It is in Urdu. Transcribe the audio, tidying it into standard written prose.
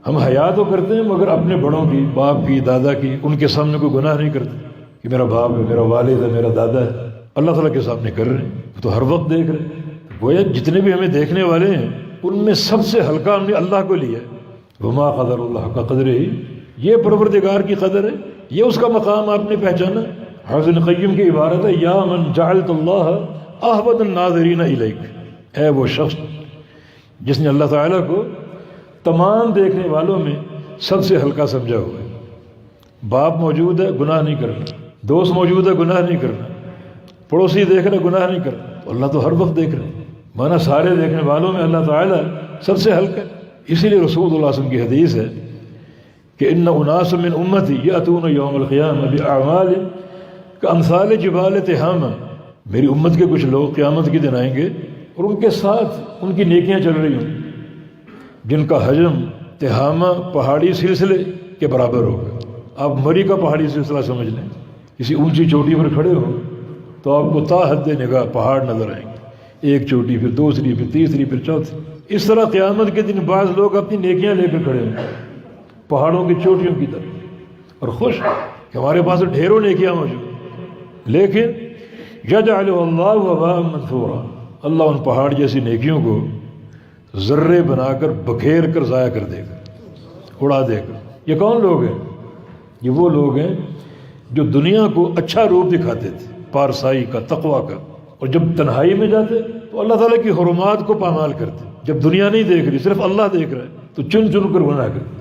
ہم حیا تو کرتے ہیں مگر اپنے بڑوں کی، باپ کی، دادا کی، ان کے سامنے کوئی گناہ نہیں کرتے کہ میرا باپ ہے، میرا والد ہے، میرا دادا ہے، اللہ تعالیٰ کے سامنے کر رہے ہیں تو ہر وقت دیکھ رہے ہیں۔ گویا جتنے بھی ہمیں دیکھنے والے ہیں ان میں سب سے ہلکا ہم نے اللہ کو لیا ہے۔ وما قدر اللہ کا قدر ہی، یہ پروردگار کی قدر ہے، یہ اس کا مقام آپ نے پہچانا۔ حافظ ابن قیم کی عبارت ہے، یا من جعلت اللہ احبط الناظرین الیک، اے وہ شخص جس نے اللہ تعالیٰ کو تمام دیکھنے والوں میں سب سے ہلکا سمجھا ہوا ہے۔ باپ موجود ہے گناہ نہیں کرنا، دوست موجود ہے گناہ نہیں کرنا، پڑوسی دیکھ رہے گناہ نہیں کرنا، تو اللہ تو ہر وقت دیکھ رہے ہیں، مانا سارے دیکھنے والوں میں اللہ تعالیٰ سب سے ہلکا ہے۔ اسی لیے رسول اللہ علیہ وسلم کی حدیث ہے کہ ان اناس من امتی یاتون یوم القیامہ باعمال کامثال جبال تہامہ، میری امت کے کچھ لوگ قیامت کے دن آئیں گے اور ان کے ساتھ ان کی نیکیاں چل رہی ہوں جن کا حجم تہامہ پہاڑی سلسلے کے برابر ہوگا۔ آپ مری کا پہاڑی سلسلہ سمجھ لیں، کسی اونچی چوٹی پر کھڑے ہو تو آپ کو تا حد نگاہ پہاڑ نظر آئیں گے، ایک چوٹی پھر دوسری پھر تیسری پھر چوتھی۔ اس طرح قیامت کے دن بعض لوگ اپنی نیکیاں لے کر کھڑے ہوں پہاڑوں کی چوٹیوں کی طرف اور خوش کہ ہمارے پاس ڈھیروں نیکیاں موجود، لیکن یجعل اللہ وباء منثورا، اللہ ان پہاڑ جیسی نیکیوں کو ذرے بنا کر بکھیر کر ضائع کر دے گا، اڑا دے گا۔ یہ کون لوگ ہیں؟ یہ وہ لوگ ہیں جو دنیا کو اچھا روپ دکھاتے تھے، پارسائی کا، تقوی کا، اور جب تنہائی میں جاتے تو اللہ تعالیٰ کی حرمات کو پامال کرتے۔ جب دنیا نہیں دیکھ رہی، صرف اللہ دیکھ رہا ہے، تو چن چن کر گناہ کرتے۔